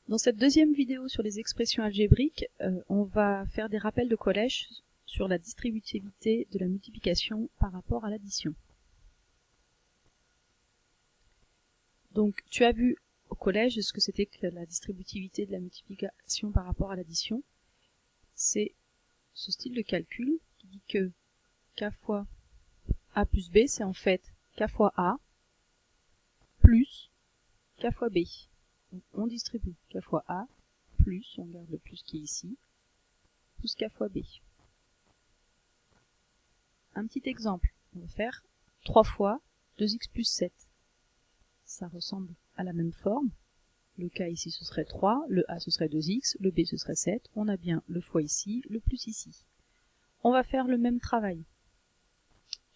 Dans cette deuxième vidéo sur les expressions algébriques, on va faire des rappels de collège sur la distributivité de la multiplication par rapport à l'addition. Donc tu as vu au collège ce que c'était que la distributivité de la multiplication par rapport à l'addition. C'est ce style de calcul qui dit que k fois a plus b, c'est en fait k fois a plus k fois b. Donc on distribue k fois a plus, on garde le plus qui est ici, plus k fois b. Un petit exemple, on va faire 3 fois 2x plus 7. Ça ressemble à la même forme. Le k ici ce serait 3, le a ce serait 2x, le b ce serait 7. On a bien le fois ici, le plus ici. On va faire le même travail.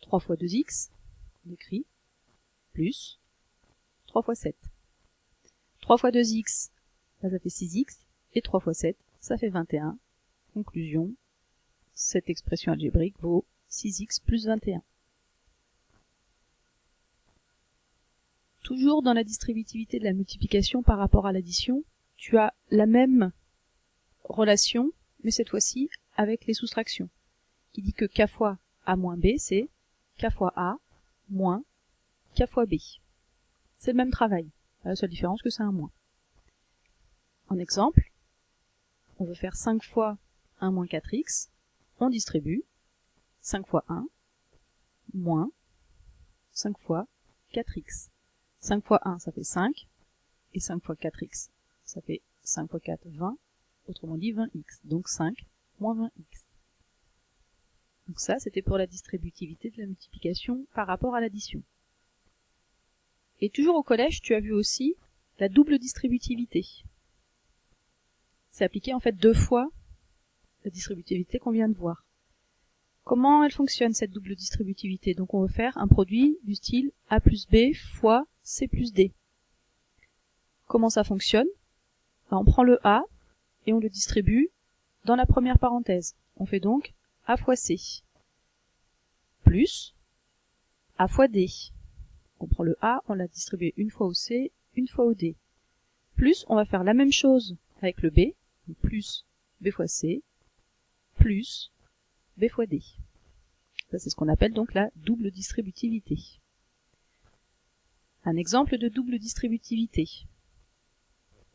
3 fois 2x, on écrit, plus 3 fois 7. 3 fois 2x, là, ça fait 6x, et 3 fois 7, ça fait 21. Conclusion, cette expression algébrique vaut 6x plus 21. Toujours dans la distributivité de la multiplication par rapport à l'addition, tu as la même relation, mais cette fois-ci avec les soustractions, qui dit que k fois a moins b, c'est k fois a moins k fois b. C'est le même travail, la seule différence que c'est un moins. En exemple, on veut faire 5 fois 1 moins 4x, on distribue 5 fois 1 moins 5 fois 4x. 5 fois 1, ça fait 5, et 5 fois 4x, ça fait 5 fois 4, 20, autrement dit 20x, donc 5 moins 20x. Donc ça, c'était pour la distributivité de la multiplication par rapport à l'addition. Et toujours au collège, tu as vu aussi la double distributivité. C'est appliqué en fait 2 fois la distributivité qu'on vient de voir. Comment elle fonctionne cette double distributivité? Donc on veut faire un produit du style a plus b fois c plus d. Comment ça fonctionne? On prend le a et on le distribue dans la première parenthèse. On fait donc a fois c plus a fois d. On prend le a, on l'a distribué une fois au c, une fois au d. Plus, on va faire la même chose avec le b, donc plus b fois c, plus b fois d. Ça, c'est ce qu'on appelle donc la double distributivité. Un exemple de double distributivité.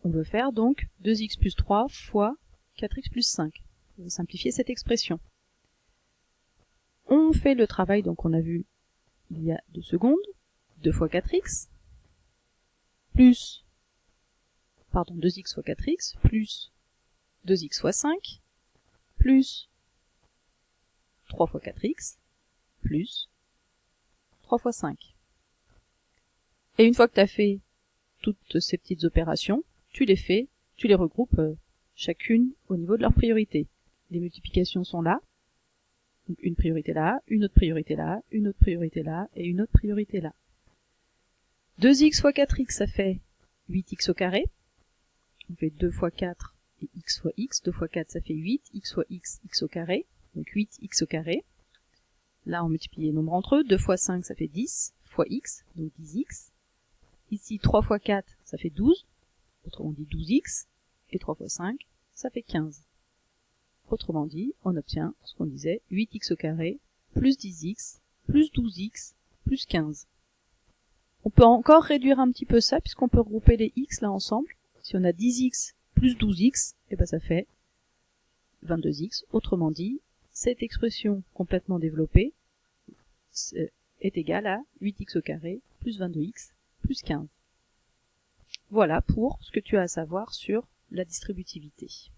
On veut faire donc 2x plus 3 fois 4x plus 5. On va simplifier cette expression. On fait le travail donc qu'on a vu il y a 2 secondes. 2 fois 4x, plus, 2x fois 4x, plus 2x fois 5, plus 3 fois 4x, plus 3 fois 5. Et une fois que tu as fait toutes ces petites opérations, tu les regroupes chacune au niveau de leur priorité. Les multiplications sont là, donc une priorité là, une autre priorité là, une autre priorité là, et une autre priorité là. 2x fois 4x, ça fait 8x au carré. On fait 2 fois 4 et x fois x. 2 fois 4, ça fait 8, x fois x, x au carré. Donc 8x au carré. Là, on multiplie les nombres entre eux. 2 fois 5, ça fait 10, fois x, donc 10x. Ici, 3 fois 4, ça fait 12, autrement dit 12x. Et 3 fois 5, ça fait 15. Autrement dit, on obtient ce qu'on disait, 8x au carré, plus 10x, plus 12x, plus 15. On peut encore réduire un petit peu ça, puisqu'on peut regrouper les x là ensemble. Si on a 10x plus 12x, et ben ça fait 22x. Autrement dit, cette expression complètement développée est égale à 8x au carré plus 22x plus 15. Voilà pour ce que tu as à savoir sur la distributivité.